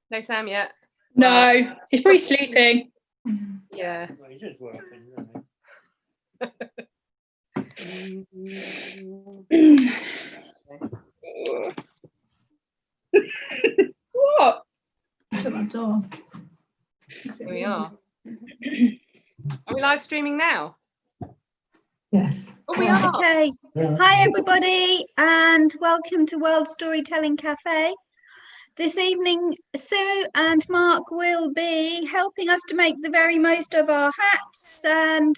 No Sam yet? No, he's probably sleeping. Yeah. Well, he's just working, What? Shut that door. Here we are. Are we live streaming now? Yes. Oh, we are. Okay. Hi, everybody, and welcome to World Storytelling Cafe. This evening, Sue and Mark will be helping us to make the very most of our hats, and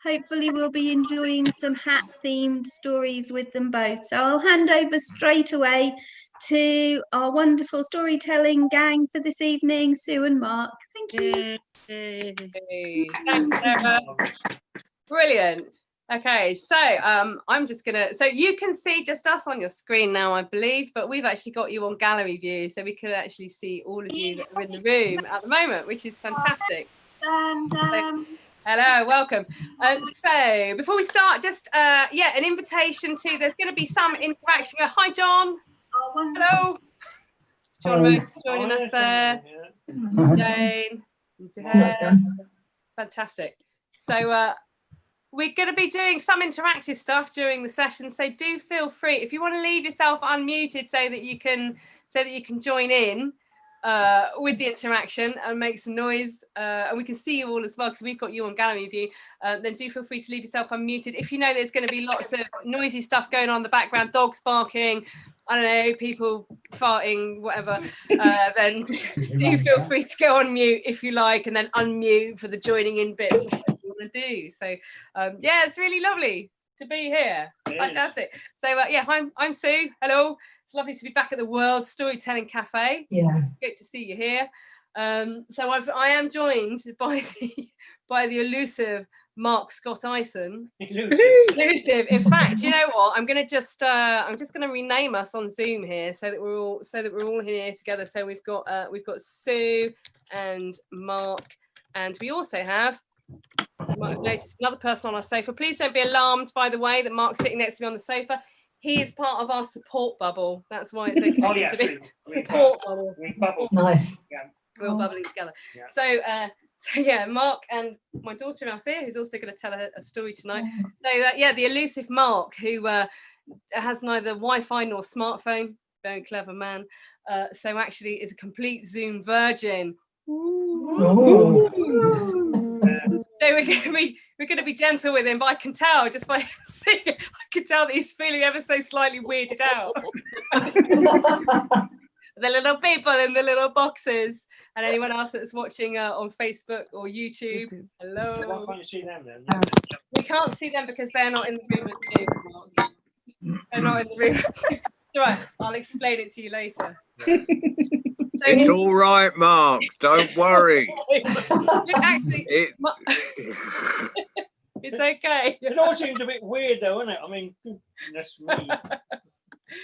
hopefully we'll be enjoying some hat-themed stories with them both. So I'll hand over straight away to our wonderful storytelling gang for this evening, Sue and Mark. Thank you. Hey. Thanks, Sarah. Brilliant. Okay, so I'm just gonna, so you can see just us on your screen now, I believe, but we've actually got you on gallery view, so we can actually see all of you that are in the room at the moment, which is fantastic. And Hello, welcome. So before we start, just yeah, an invitation to, there's going to be some interaction. Hi, John. Hello. John joining us there. Jane. Fantastic. So we're going to be doing some interactive stuff during the session, so do feel free if you want to leave yourself unmuted so that you can join in with the interaction and make some noise, and we can see you all as well because we've got you on gallery view. Then do feel free to leave yourself unmuted. If you know there's going to be lots of noisy stuff going on in the background, dogs barking, I don't know, people farting, whatever, then do feel free to go on mute if you like, and then unmute for the joining in bits of what you want to do. So yeah, it's really lovely to be here. Fantastic. So yeah, I'm Sue. Hello. It's lovely to be back at the World Storytelling Cafe. Yeah. Great to see you here. So I am joined by the elusive Mark Scott Ison. Elusive. In fact, you know what? I'm just gonna rename us on Zoom here so that we're all here together. So we've got Sue and Mark, and we also have, you might have noticed, another person on our sofa. Please don't be alarmed, by the way, that Mark's sitting next to me on the sofa. He is part of our support bubble. That's why it's okay to be support bubble. Nice. We're all bubbling together. Yeah. So yeah, Mark and my daughter Althea, who's also going to tell a story tonight. So yeah, the elusive Mark, who has neither Wi-Fi nor smartphone. Very clever man. So actually is a complete Zoom virgin. So we're going to be gentle with him, but I can tell just by seeing it, I can tell that he's feeling ever so slightly weirded out. The little people in the little boxes, and anyone else that's watching on Facebook or YouTube. Hello. Why can't you see them then? We can't see them because they're not in the room with you. They're not in the room. It's all right. I'll explain it to you later. So it's all right, Mark. Don't worry. Actually, it's okay. It all seems a bit weird, though, isn't it? I mean, that's me.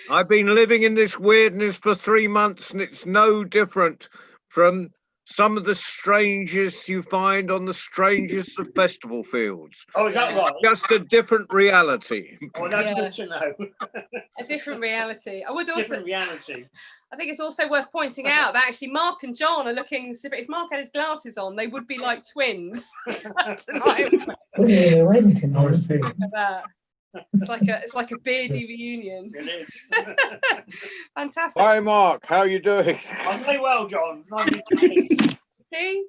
I've been living in this weirdness for 3 months, and it's no different from some of the strangest you find on the strangest of festival fields. Oh, is that right? Just a different reality. Oh, that's good to know. A different reality. I would also. Different reality. I think it's also worth pointing out that actually Mark and John are looking. If Mark had his glasses on, they would be like twins tonight. It's like a beardy reunion. It is. Fantastic. Hi, Mark. How are you doing? I'm very well, John. See,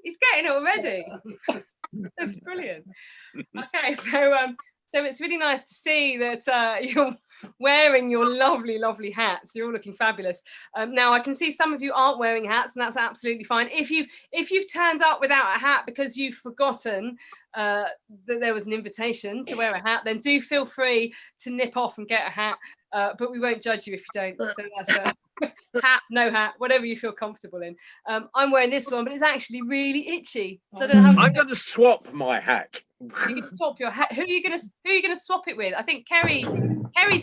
he's getting it already. That's brilliant. Okay, so it's really nice to see that you're wearing your lovely hats. You're all looking fabulous. Now I can see some of you aren't wearing hats, and that's absolutely fine. If you've turned up without a hat because you've forgotten that there was an invitation to wear a hat, then do feel free to nip off and get a hat. But we won't judge you if you don't. So that's hat, no hat, whatever you feel comfortable in. I'm wearing this one, but it's actually really itchy. So I don't have. I'm going to swap my hat. You can swap your hat. Who are you gonna swap it with? I think Kerry's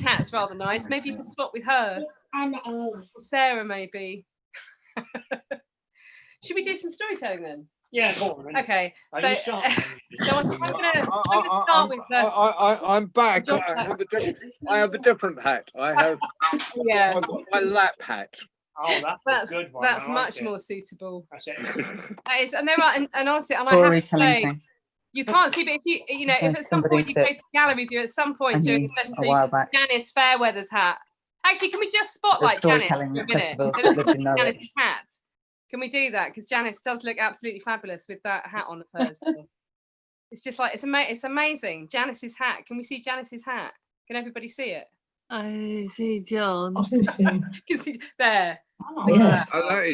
hat's rather nice. Maybe you can swap with hers. Or Sarah, maybe. Should we do some storytelling then? Yeah, go on. Okay. So I'm gonna start with the. I'm back. I have a different hat. I have. Yeah. I've got my lap hat. Oh, that's a good one. That's I like much it. more suitable. That's it. That is, and there are, and honestly, and I have to Storytelling say, thing. you can't see, but if at There's some point somebody you go that to gallery view, at some point I during knew the session, a so you while can see back. Janice Fairweather's hat. Actually, can we just The spotlight Janice storytelling for a minute? festivals So that let's lives in see Norwich. Janice's hat. Can we do that? Because Janice does look absolutely fabulous with that hat on of hers. It's just like it's amazing. Janice's hat. Can we see Janice's hat? Can everybody see it? I see John. I think so. Can see there. Oh, yes. Oh, that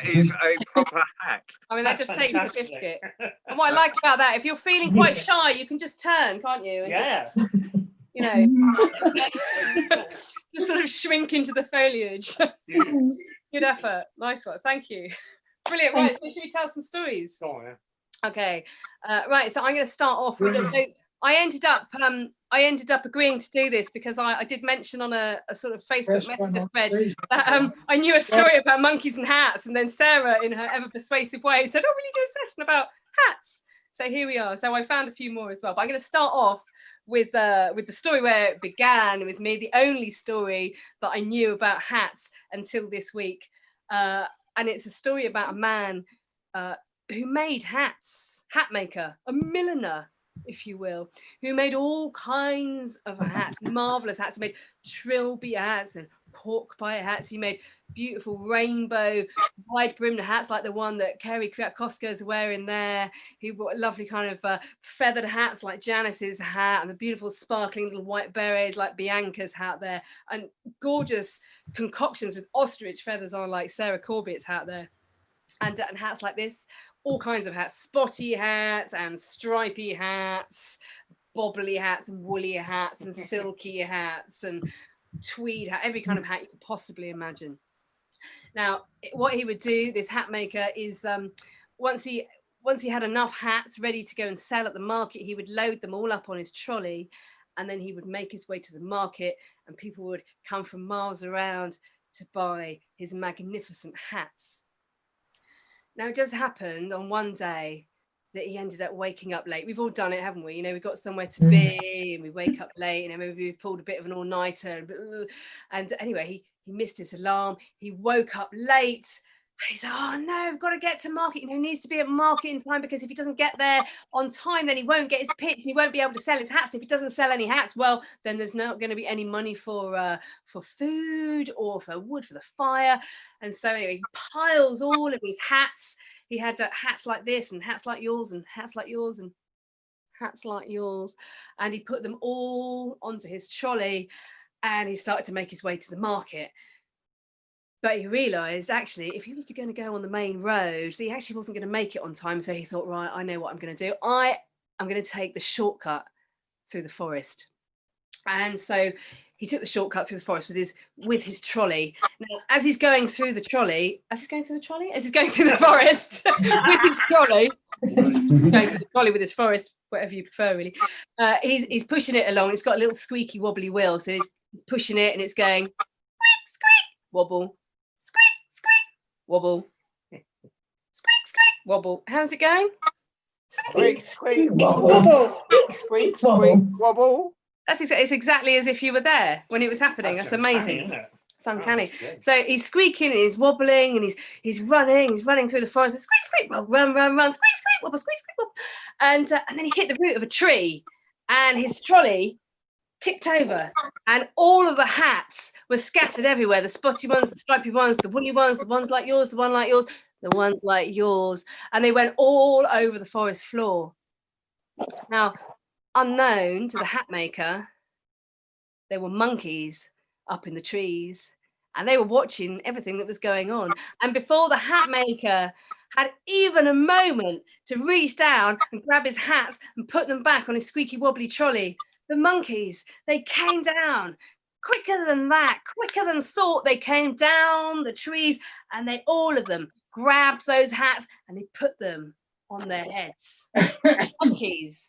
is a proper hat. I mean, that That's just takes the fantastic. biscuit. And what I like about that, if you're feeling quite shy, you can just turn, can't you? And Yeah. just sort of shrink into the foliage. Good effort. Nice one. Thank you. Brilliant. Right, so should we tell some stories? Go on, yeah. Okay. Right, so I'm going to start off with I ended up agreeing to do this because I did mention on a sort of Facebook Messenger thread that I knew a story about monkeys and hats, and then Sarah, in her ever persuasive way, said, "Oh, will you do a session about hats?" So here we are. So I found a few more as well, but I'm going to start off with the story where it began. It was me, the only story that I knew about hats until this week, and it's a story about a man who made hats, hat maker, a milliner, if you will, who made all kinds of hats, marvelous hats. He made trilby hats and pork pie hats. He made beautiful rainbow wide brimmed hats like the one that Kerry Kwiatkowska is wearing there. He brought lovely kind of feathered hats like Janice's hat, and the beautiful sparkling little white berets like Bianca's hat there, and gorgeous concoctions with ostrich feathers on like Sarah Corbett's hat there, and hats like this. All kinds of hats, spotty hats and stripy hats, bobbly hats and woolly hats and silky hats and tweed hat, every kind of hat you could possibly imagine. Now, what he would do, this hat maker, is once he had enough hats ready to go and sell at the market, he would load them all up on his trolley, and then he would make his way to the market, and people would come from miles around to buy his magnificent hats. Now, it just happened on one day that he ended up waking up late. We've all done it, haven't we? You know, we've got somewhere to be and we wake up late, and maybe we've pulled a bit of an all-nighter. And anyway, he missed his alarm. He woke up late. He said, "Oh no, I've got to get to market. You know, he needs to be at market in time, because if he doesn't get there on time, then he won't get his pitch. He won't be able to sell his hats. And if he doesn't sell any hats, well, then there's not going to be any money for food or for wood for the fire." And so anyway, he piles all of his hats. He had hats like this, and hats like yours, and hats like yours, and hats like yours, and he put them all onto his trolley, and he started to make his way to the market. But he realised, actually, if he was going to go on the main road, he actually wasn't going to make it on time. So he thought, right, I know what I'm going to do. I'm going to take the shortcut through the forest. And so he took the shortcut through the forest with his trolley. Now, as he's going through the forest with his trolley, going through the trolley with his forest, whatever you prefer, really, he's pushing it along. It's got a little squeaky wobbly wheel, so he's pushing it, and it's going squeak, squeak, wobble. Wobble, squeak, squeak, wobble. How's it going? Squeak, squeak, Wobble. squeak, squeak, squeak, wobble. It's exactly as if you were there when it was happening. That's amazing. Isn't it? It's uncanny. Oh, that's good. So he's squeaking, and he's wobbling, and he's running through the forest. And squeak, squeak, wobble, run, squeak, squeak, wobble, squeak, squeak, wobble. And then he hit the root of a tree, and his trolley tipped over, and all of the hats were scattered everywhere. The spotty ones, the stripy ones, the woolly ones, the ones like yours, the one like yours, the ones like yours. And they went all over the forest floor. Now, unknown to the hat maker, there were monkeys up in the trees, and they were watching everything that was going on. And before the hat maker had even a moment to reach down and grab his hats and put them back on his squeaky wobbly trolley, the monkeys, they came down quicker than that, quicker than thought. They came down the trees, and they, all of them, grabbed those hats and they put them on their heads. Monkeys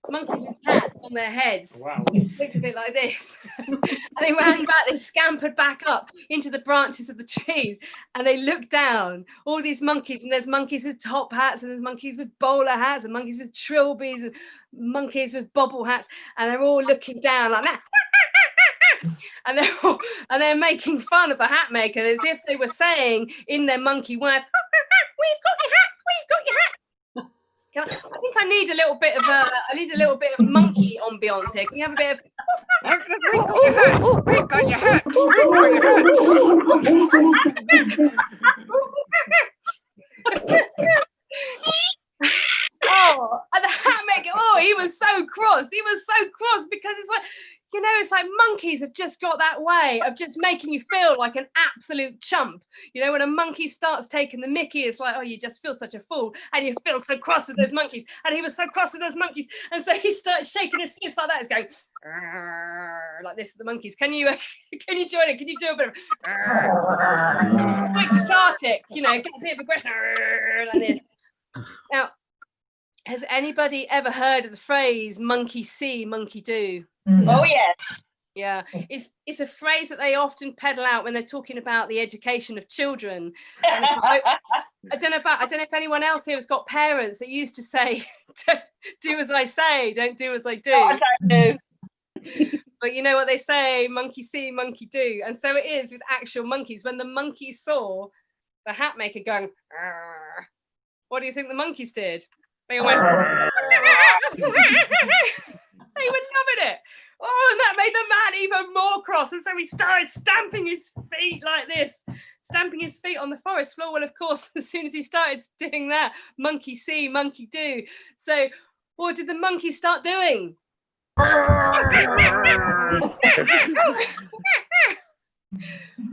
with hats on their heads. Wow. It looked a bit like this. And they ran back, they scampered back up into the branches of the trees, and they looked down, all these monkeys, and there's monkeys with top hats, and there's monkeys with bowler hats, and monkeys with trilbies, and monkeys with bobble hats, and they're all looking down like that. and they're making fun of the hat maker as if they were saying in their monkey words, "We've got your hat, we've got your hat." I think I need a little bit of monkey ambiance here. Can you have a bit of? We've got your hats. We've got your hats. We've got your hats. Oh, and the hat maker, oh, he was so cross. He was so cross because it's like, you know, it's like monkeys have just got that way of just making you feel like an absolute chump. You know, when a monkey starts taking the mickey, it's like, oh, you just feel such a fool, and you feel so cross with those monkeys. And he was so cross with those monkeys, and so he started shaking his fists like that. It's going like this. The monkeys. Can you join it? Can you do a bit of quite cathartic? You know, get a bit of aggression like this. Now, has anybody ever heard of the phrase "monkey see, monkey do"? Oh yes. Yeah, it's a phrase that they often peddle out when they're talking about the education of children. And I don't know if anyone else here has got parents that used to say, "Do as I say, don't do as I do." As I do. But you know what they say, monkey see, monkey do. And so it is with actual monkeys. When the monkeys saw the hat maker going, "Arr," what do you think the monkeys did? They all went, they were loving it. Oh, and that made the man even more cross. And so he started stamping his feet like this, stamping his feet on the forest floor. Well, of course, as soon as he started doing that, monkey see, monkey do. So what did the monkey start doing?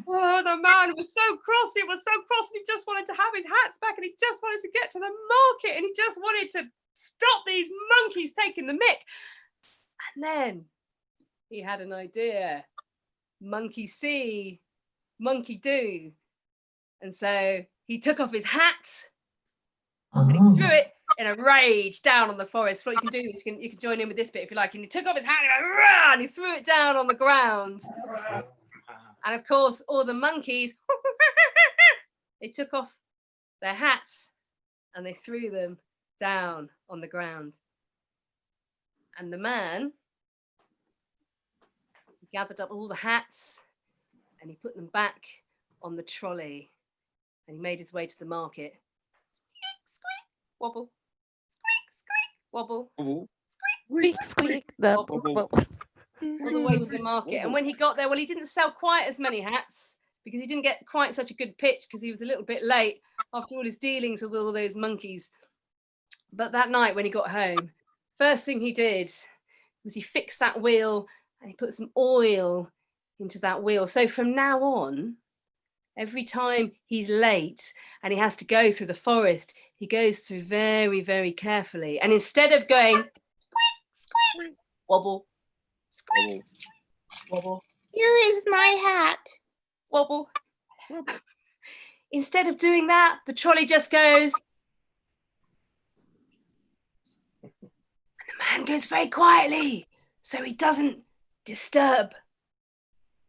Oh, the man was so cross. He was so cross, and he just wanted to have his hats back, and he just wanted to get to the market, and he just wanted to stop these monkeys taking the mick. And then he had an idea. Monkey see, monkey do. And so he took off his hat and he threw it in a rage down on the forest floor. You can do this. You can join in with this bit if you like. And he took off his hat and he threw it down on the ground. And of course, all the monkeys, they took off their hats and they threw them down on the ground. And the man gathered up all the hats and he put them back on the trolley and he made his way to the market. Squeak, squeak, wobble. Squeak, squeak, wobble. Squeak, squeak, Wobble. All the way to the market. And when he got there, well, he didn't sell quite as many hats because he didn't get quite such a good pitch because he was a little bit late after all his dealings with all those monkeys. But that night when he got home, first thing he did was he fixed that wheel and he put some oil into that wheel. So from now on, every time he's late and he has to go through the forest, he goes through very, very carefully. And instead of going, squeak, squeak, wobble, squeak, wobble. Here is my hat. Wobble. Instead of doing that, the trolley just goes. And the man goes very quietly so he doesn't disturb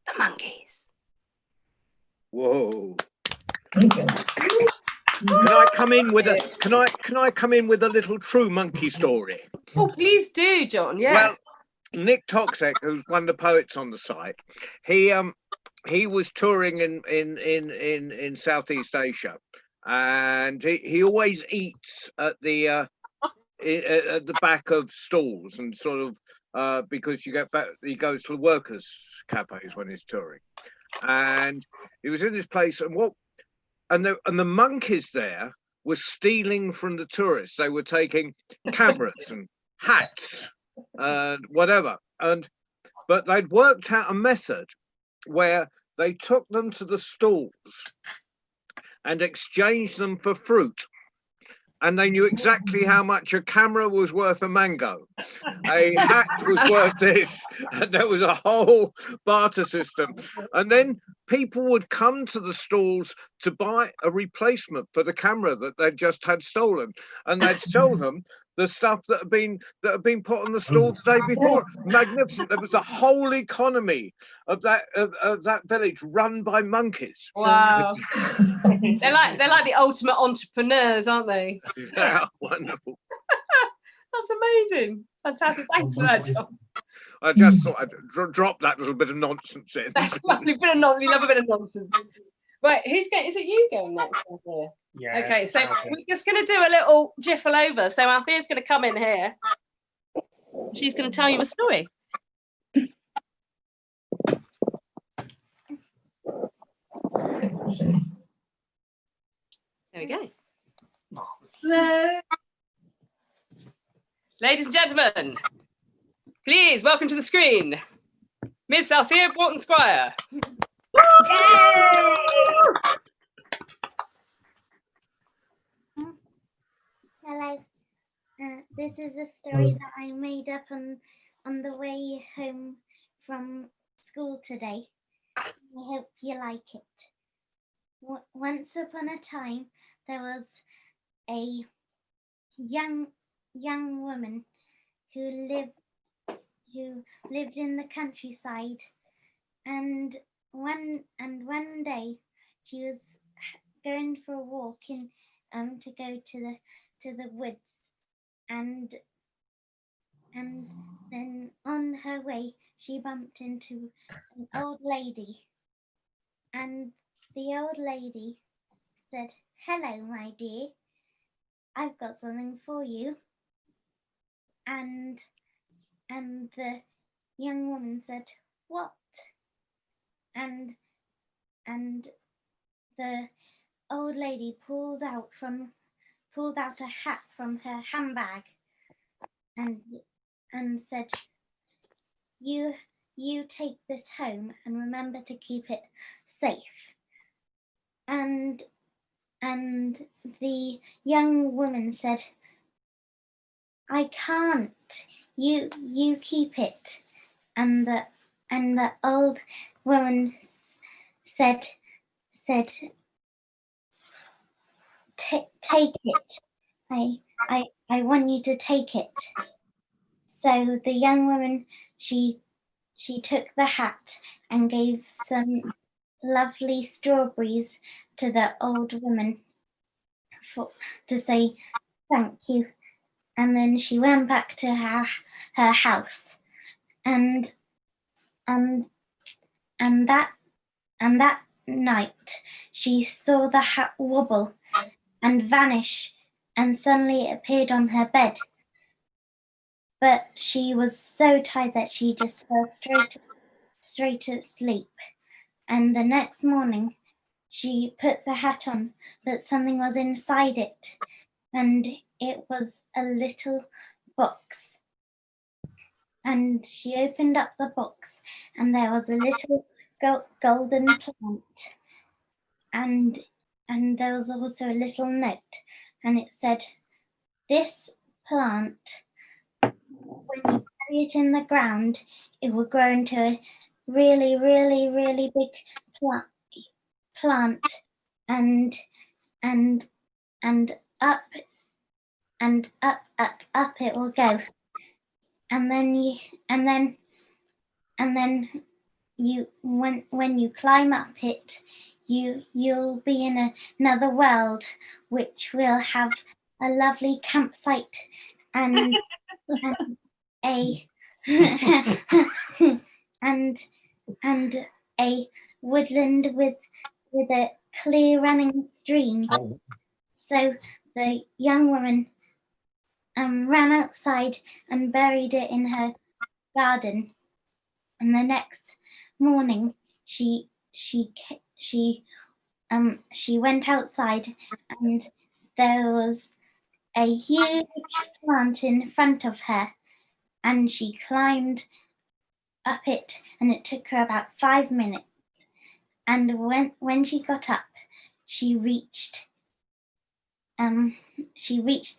the monkeys. Whoa. Can I come in with a little true monkey story? Oh, please do, John. Yeah. Well, Nick Toxic, who's one of the poets on the site, he was touring in Southeast Asia, and he always eats at the back of stalls and sort of because he goes to the workers' cafes when he's touring, and he was in this place and the monkeys there were stealing from the tourists. They were taking cameras and hats and whatever, but they'd worked out a method where they took them to the stalls and exchanged them for fruit, and they knew exactly how much a camera was worth a mango, a hat was worth this, and there was a whole barter system. And then people would come to the stalls to buy a replacement for the camera that they'd just had stolen, and they'd sell them the stuff that had been put on the stall the day before. Magnificent. There was a whole economy of that village run by monkeys. Wow. they're like the ultimate entrepreneurs, aren't they? Yeah, wonderful. That's amazing. Fantastic. Thanks for that, John. I just thought I'd drop that little bit of nonsense in. That's lovely. Bit of nonsense. We love a bit of nonsense. Right, who's going? Is it you going next? Here? Yeah. Okay, so okay. we're just going to do a little jiffle over. So Althea's going to come in here. She's going to tell you a story. There we go. Hello. Ladies and gentlemen, please welcome to the screen, Miss Althea Su Squire. Hello. This is a story that I made up on the way home from school today. I hope you like it. Once upon a time, there was a young woman who lived in the countryside, and one day she was going for a walk to go to the woods, and then on her way she bumped into an old lady, and the old lady said, "Hello, my dear, I've got something for you." And the young woman said, "What?" And the old lady pulled out a hat from her handbag and said, You take this home and remember to keep it safe." And the young woman said, "I can't. You keep it." And the old woman said, "Take it. I want you to take it." So the young woman, she took the hat and gave some lovely strawberries to the old woman to say thank you. And then she went back to her house, and that night she saw the hat wobble and vanish, and suddenly it appeared on her bed. But she was so tired that she just fell straight asleep. And the next morning she put the hat on, but something was inside it, and it was a little box. And she opened up the box, and there was a little golden plant, and there was also a little note, and it said, "This plant, when you bury it in the ground, it will grow into a really, really, really big plant, and up it will go. And then when you climb up it, you'll be in another world, which will have a lovely campsite and a and a woodland with a clear running stream." So the young woman ran outside and buried it in her garden. And the next morning, she went outside, and there was a huge plant in front of her, and she climbed up it, and it took her about 5 minutes. And when she got up, she reached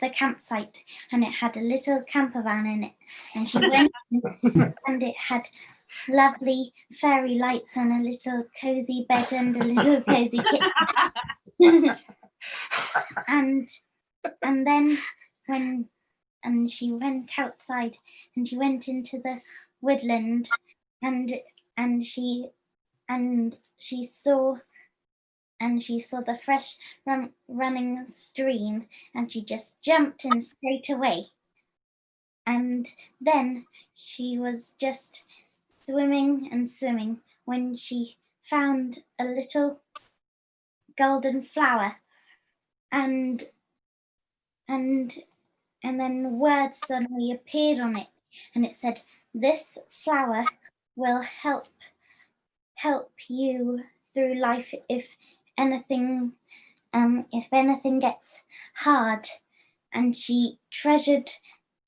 the campsite, and it had a little camper van in it, and she went in, and it had lovely fairy lights and a little cozy bed and a little cozy kitchen. and then when she went outside, and she went into the woodland, and she saw the fresh running stream, and she just jumped in straight away. And then she was just swimming and swimming when she found a little golden flower, and then words suddenly appeared on it, and it said, "This flower will help you through life if anything gets hard." And she treasured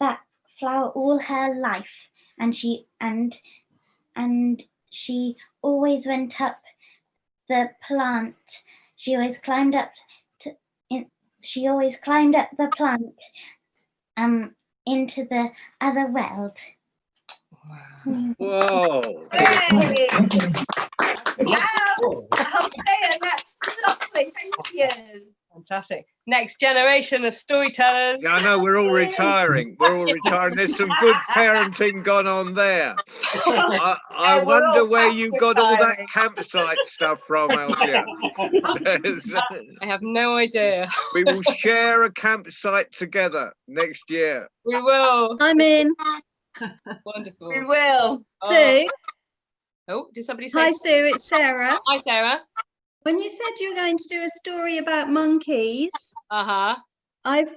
that flower all her life, and she always went up the plant. She always climbed up the plant into the other world. Whoa. Hey! Wow! Okay, that's lovely. Thank you. Fantastic. Next generation of storytellers. Yeah, I know, we're all retiring. We're all retiring. There's some good parenting gone on there. I we're wonder all where you got all that retiring. campsite stuff from, Elsia. I have no idea. We will share a campsite together next year. We will. I'm in. Wonderful. We will. Sue. Oh, did somebody say? Hi, Sue. It's Sarah. Hi, Sarah. When you said you were going to do a story about monkeys, Uh-huh. I've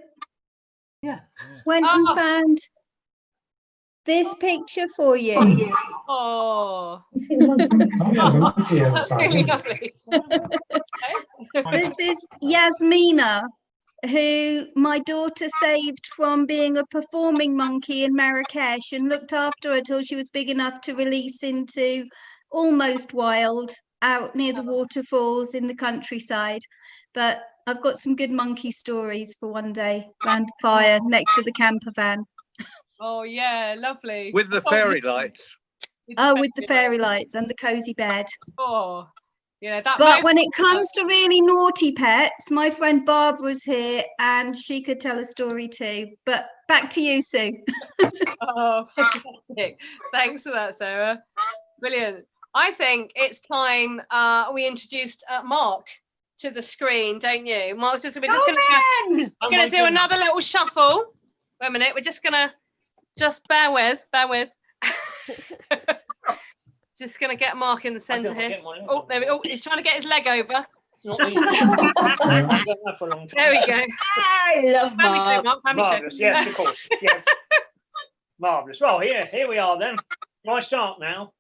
Yeah. went Oh. and found this picture for you. Oh, Is it like some kind of monkey that's outside, really isn't it? lovely. This is Yasmina, who my daughter saved from being a performing monkey in Marrakesh and looked after her till she was big enough to release into almost wild out near the waterfalls in the countryside. But I've got some good monkey stories for one day around the fire next to the camper van. Oh, yeah, lovely. With the fairy lights. With the fairy lights and the cozy bed. Oh, yeah, that. But when it comes to really naughty pets, my friend Barbara's here and she could tell a story too. But back to you, Sue. Oh, fantastic. Thanks for that, Sarah. Brilliant. I think it's time we introduced Mark to the screen, don't you? Mark's just, we're just going to do another little shuffle. Wait a minute, we're just going to, bear with. Just going to get Mark in the centre here. Oh, there we go. He's trying to get his leg over. There we go. I love Family show, Mark. Mark. Family show. Marvellous, yes, of course. Yes. Marvellous. Well, here we are then. Can I start now?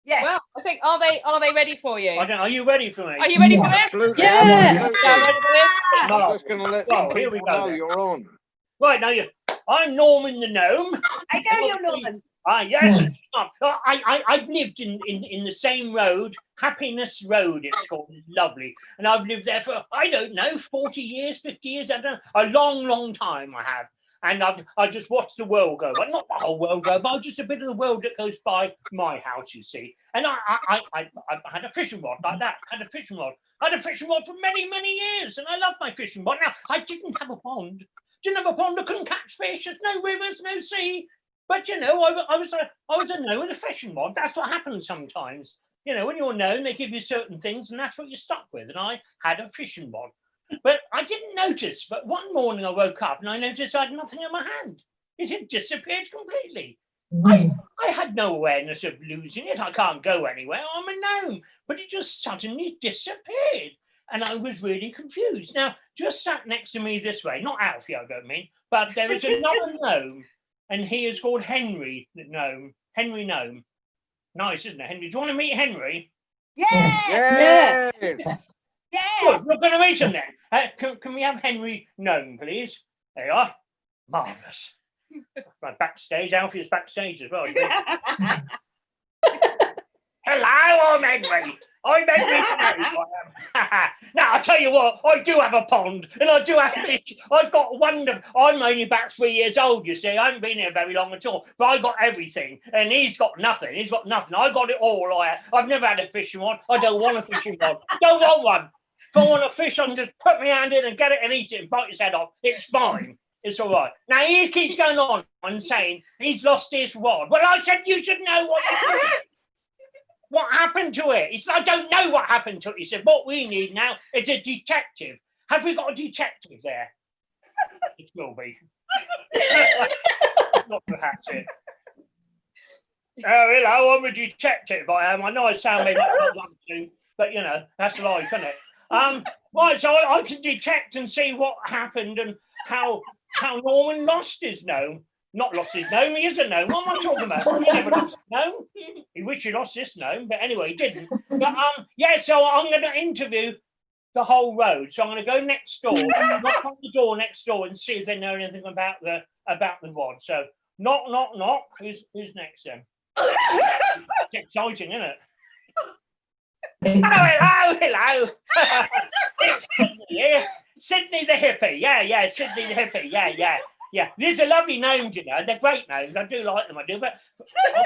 Yes. Well, I think, are they ready for you? I don't, are you ready for me? Are you ready for this? Absolutely. Yeah. Absolutely. Yeah, ready for this? I'm just going to let Well, some here we people go know then. you're on. Right, now I'm Norman the Gnome. I know you're Norman. Yes. I've lived in the same road, Happiness Road it's called. It's lovely. And I've lived there for, I don't know, 40 years, 50 years, I don't know. A long time I have. And I just watched the world go, but not the whole world go, but just a bit of the world that goes by my house, you see. And I had a fishing rod like that. I had a fishing rod for many years, and I love my fishing rod. Now I didn't have a pond. I couldn't catch fish. There's no rivers, no sea. But I was a gnome with a fishing rod. That's what happens sometimes. When you're a gnome, they give you certain things, and that's what you're stuck with. And I had a fishing rod. But I didn't notice. But one morning I woke up and I noticed I had nothing in my hand. It had disappeared completely. I had no awareness of losing it. I can't go anywhere. I'm a gnome. But it just suddenly disappeared. And I was really confused. Now, just sat next to me this way, not Alfie, I don't mean, but there is another gnome. And he is called Henry Gnome. Henry Gnome. Nice, isn't it, Henry? Do you want to meet Henry? Yeah. Yes. Yeah. Good, we're going to meet him then. Can we have Henry Gnome, please? There you are. Marvellous. Right, backstage. Alfie is backstage as well. Hello, I'm Henry. I'm Henry Gnome. Now, I'll tell you what, I do have a pond and I do have fish. I've got wonderful. I'm only about 3 years old, you see. I haven't been here very long at all, but I got everything. And he's got nothing. He's got nothing. I got it all. I've never had a fishing rod. I don't want a fishing rod. Don't want one. If I want a fish, I can just put my hand in and get it and eat it and bite his head off. It's fine. It's all right. Now, he keeps going on and saying he's lost his rod. Well, I said you should know what happened to it. He said, I don't know what happened to it. He said, what we need now is a detective. Have we got a detective there? It will be. Lots of hats in. Oh, hello, I'm a detective. I am. I know I sound maybe not like to, but you know, that's life, isn't it? Right, so I can detect and see what happened and how Norman lost his gnome. Not lost his gnome, he is a gnome. What am I talking about? He never lost his gnome. He wished he lost this gnome, but anyway, he didn't. But yeah, so I'm going to interview the whole road. So I'm going to go next door, knock on the door next door, and see if they know anything about the wad. So knock, knock, knock. Who's next then? It's exciting, isn't it? Hello. It's Sydney here. Sydney the hippie. Yeah, Sydney the hippie. Yeah. These are lovely names, you know. They're great names. I do like them, I do. But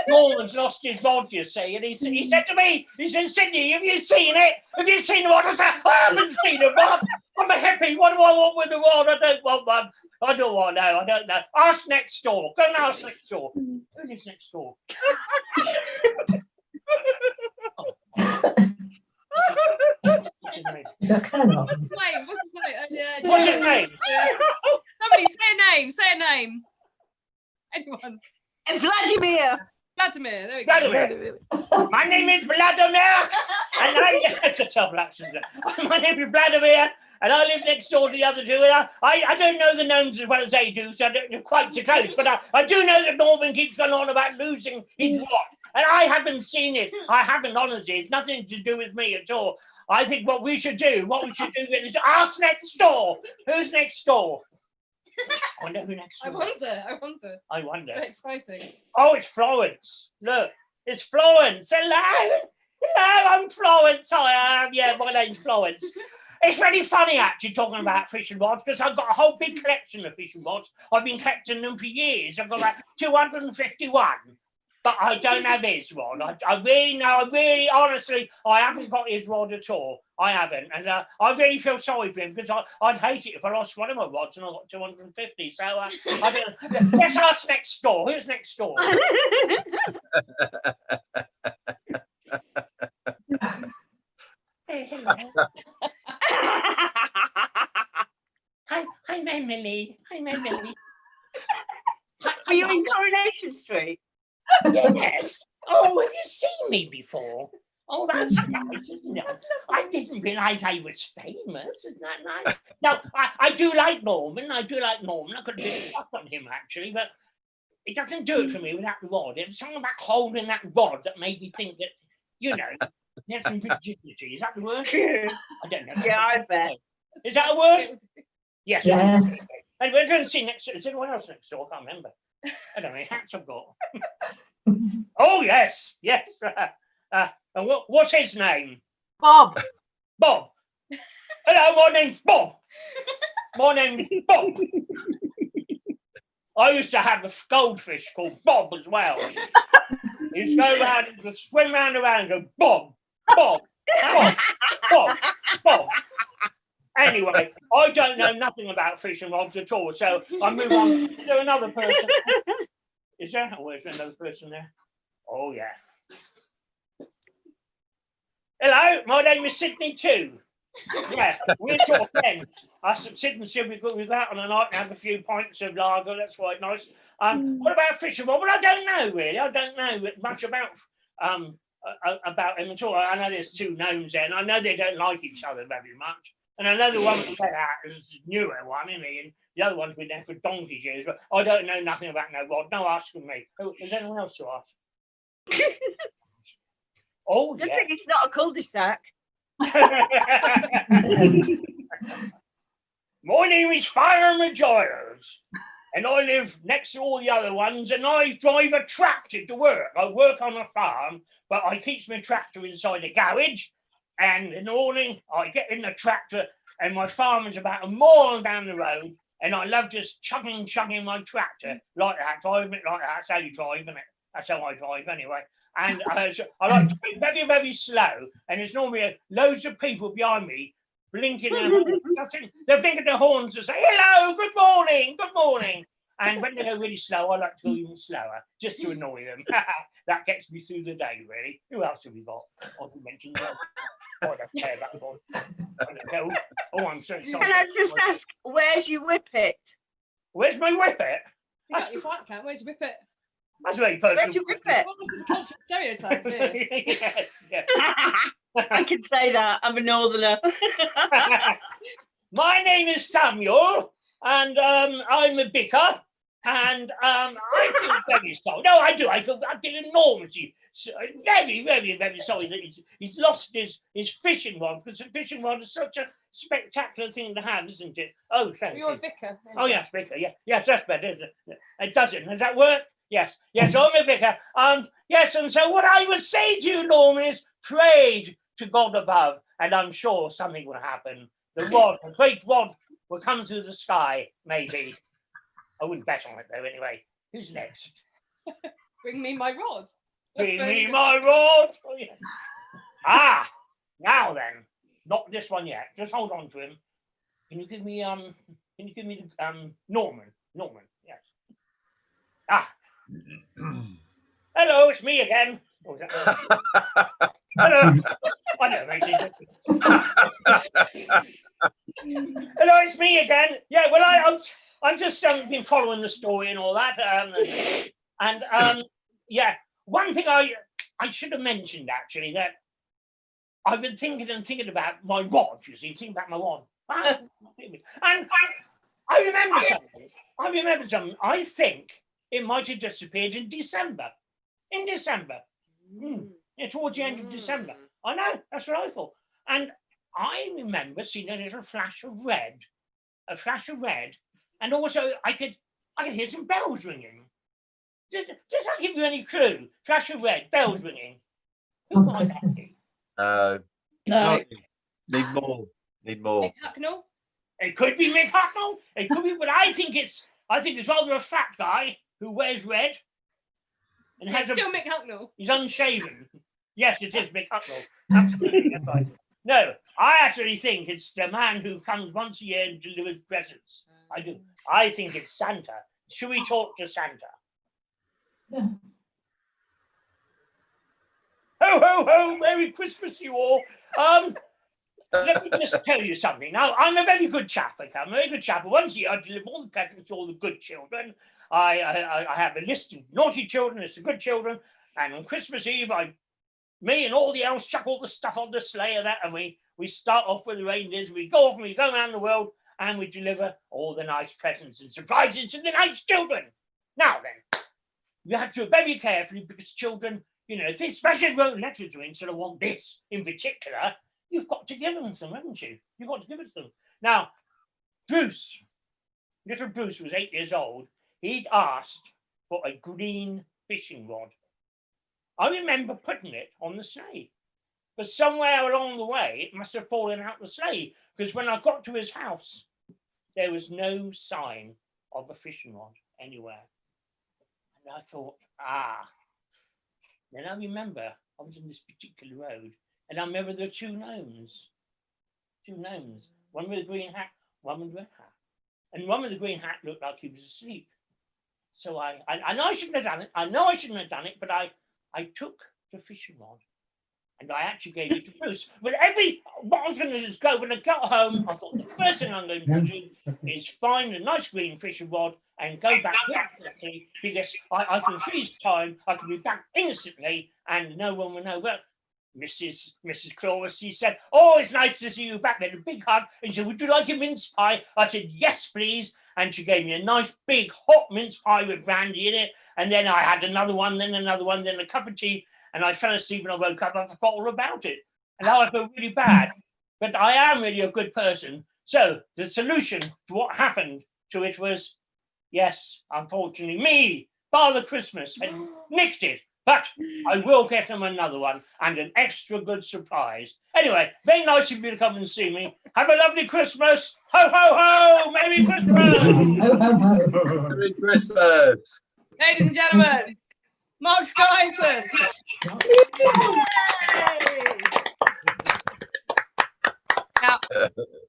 Norman's lost his rod, you see. And he said to me, he said, Sydney, have you seen it? Have you seen the rod? I said, I haven't seen a rod. I'm a hippie. What do I want with the rod? I don't want one. I don't know. Ask next door. Go and ask next door. Who lives next door? Is that Colonel? What's his name? What's his name? Somebody say a name. Anyone? Vladimir. Vladimir. There we go. Vladimir. My name is Vladimir, and that's a tough accent. My name is Vladimir, and I live next door to the other two. I don't know the gnomes as well as they do, so I don't know quite so close. But I do know that Norman keeps going on about losing his rod, and I haven't seen it. I haven't, honestly. It's nothing to do with me at all. I think what we should do is ask next door. Who's next door? I wonder who next door. I wonder. It's very exciting. Oh, it's Florence. Look, it's Florence. Hello, I'm Florence. I am. Yeah, my name's Florence. It's really funny actually talking about fishing rods because I've got a whole big collection of fishing rods. I've been collecting them for years. I've got about 251. But I don't have his rod. I honestly, I haven't got his rod at all. I haven't. And I really feel sorry for him because I'd hate it if I lost one of my rods and I got 250. So let's ask next door. Who's next door? Hey, hello. I'm Emily. Are you in Coronation Street? Yes. Oh, have you seen me before? Oh, that's nice, isn't it? I didn't realise I was famous. Isn't that nice? No, I do like Norman. I could have been stuck on him, actually, but it doesn't do it for me without the rod. It was something about holding that rod that made me think that, you know, there's some rigidity. Is that the word? I don't know. Yeah, I bet. Is that a word? Yes. Yes. Anyway, I don't see next. Is anyone else next door? I can't remember. I don't know how many hats I've got. Oh, yes. And what's his name? Bob. Hello, my name's Bob. I used to have a goldfish called Bob as well. He used to go around, he'd swim round and go, Bob. Anyway, I don't know nothing about fishing rods at all, so I move on. Is there another person? Is there? Oh, is there another person there? Oh, yeah. Hello, my name is Sydney too. Yeah, we're sort of friends. Sid and Sid, we go out on a night and have a few pints of lager. That's quite nice. What about fishing rod? Well, I don't know really. I don't know much about him at all. I know there's two gnomes there, and I know they don't like each other very much. And I know the one we met at is a newer one, isn't he? And the other one's been there for donkey's years. But I don't know nothing about no rod. No asking me. Is anyone else to ask? Oh, Good yeah. thing it's not a cul-de-sac. My name is Fireman Giles, and I live next to all the other ones, and I drive a tractor to work. I work on a farm, but I keep my tractor inside the garage, and in the morning I get in the tractor, and my farm is about a mile down the road, and I love just chugging my tractor like that, driving it like that. That's how you drive, isn't it? That's how I drive anyway. And I like to be very, very slow. And there's normally loads of people behind me blinking their horns. They're blinking their horns to say, hello, good morning. And when they go really slow, I like to go even slower, just to annoy them. That gets me through the day, really. Who else have we got? I can mention that. I don't care about the one. I don't know. Oh, I'm so sorry. Can I just ask, where's your whippet? Where's my whippet? You got your flat cap. Where'd you rip it? That's very personal. Where'd you rip it? What was the cultural stereotypes here? Yes. I can say that. I'm a northerner. My name is Samuel, and I'm a vicar, and I feel very sorry. No, I do. I feel enormously, very, very, very sorry that he's lost his fishing rod, because a fishing rod is such a spectacular thing to have, isn't it? Oh, thank You're a you. vicar. Oh, yes, vicar. Yeah, yes, that's better, isn't it? It doesn't. Does that work? Yes, yes, I'm a vicar. Yes, and so what I would say to you, Norman, is pray to God above, and I'm sure something will happen. The rod, a great rod, will come through the sky, maybe. I wouldn't bet on it, though, anyway. Who's next? Bring me my rod. Bring me my rod. Oh, yeah. Ah, now then. Not this one yet. Just hold on to him. Can you give me Norman? Norman, yes. Ah. Hello, it's me again. Oh, is that hello. I know, Macy. Hello, it's me again. Yeah, well, I've just been following the story and all that. Yeah, one thing I should have mentioned, actually, that I've been thinking about my rod, you see, thinking about my rod. And I remember something. I think it might have disappeared in December. Yeah, towards the end of December. I know, that's what I thought. And I remember seeing a little flash of red. And also I could hear some bells ringing. Does that give you any clue? Flash of red, bells ringing. Who might that be? No. Need more. Mick Hucknall? It could be Mick Hucknall. It could be, but I think it's rather a fat guy who wears red and has still Mick Hucknall. He's unshaven. Yes, it is Mick Hucknall. Absolutely, that's right. No, I actually think it's the man who comes once a year and delivers presents. I do. I think it's Santa. Should we talk to Santa? Yeah. Ho, ho, ho! Merry Christmas, you all. Let me just tell you something. Now, I'm a very good chap. I'm a very good chap. Once a year, I deliver all the presents to all the good children. I have a list of naughty children, it's the good children. And on Christmas Eve, me and all the elves chuck all the stuff on the sleigh and that, and we start off with the reindeers. We go off and we go around the world, and we deliver all the nice presents and surprises to the nice children. Now then, you have to be very carefully, because children, if they especially wrote letters to me and sort of want this in particular, you've got to give them some, haven't you? You've got to give it to them. Now, little Bruce was 8 years old. He'd asked for a green fishing rod. I remember putting it on the sleigh, but somewhere along the way, it must have fallen out the sleigh, because when I got to his house, there was no sign of a fishing rod anywhere. And I thought, Then I remember I was on this particular road, and I remember there were two gnomes, one with a green hat, one with a red hat. And one with the green hat looked like he was asleep. So I know I shouldn't have done it. I know I shouldn't have done it, but I took the fishing rod and I actually gave it to Bruce. But what I was going to do is when I got home, I thought the first thing I'm going to do is find a nice green fishing rod and go back quickly, because I can freeze time, I can be back instantly, and no one will know. But Mrs. Claus, she said, "Oh, it's nice to see you back there." A big hug, and she said, "Would you like a mince pie?" I said, "Yes, please." And she gave me a nice big hot mince pie with brandy in it. And then I had another one, then a cup of tea, and I fell asleep when I woke up. I forgot all about it. And now I feel really bad. But I am really a good person. So the solution to what happened to it was, yes, unfortunately, me, Father Christmas, had nicked it. But I will get them another one and an extra good surprise. Anyway, very nice of you to come and see me. Have a lovely Christmas. Ho, ho, ho! Merry Christmas! Merry Christmas! Ladies and gentlemen, Mark Skyson. Now,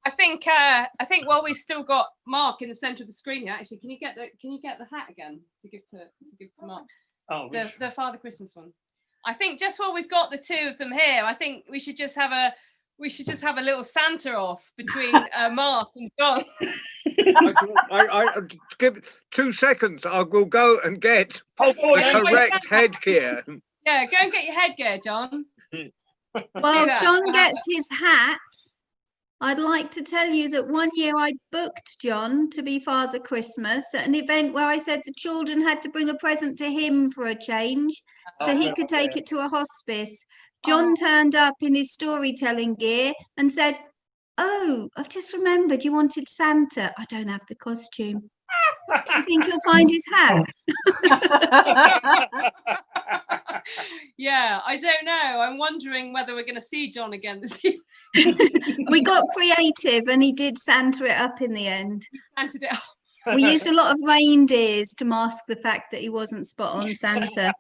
I think while we've still got Mark in the centre of the screen here, actually, can you get the hat again to give to Mark? Oh, the Father Christmas one. I think just while we've got the two of them here, I think we should just have a little Santa off between Mark and John. I give it 2 seconds. I will go and get Oh, boy, the yeah. correct headgear. Yeah, go and get your headgear, John. While that. John gets his hat, I'd like to tell you that one year I booked John to be Father Christmas at an event where I said the children had to bring a present to him for a change so he could take it to a hospice. John turned up in his storytelling gear and said, "Oh, I've just remembered you wanted Santa. I don't have the costume." Do you think he'll find his hat? Yeah, I don't know. I'm wondering whether we're going to see John again this evening. We got creative and he did Santa it up in the end. Santed it up. We used a lot of reindeers to mask the fact that he wasn't spot on Santa.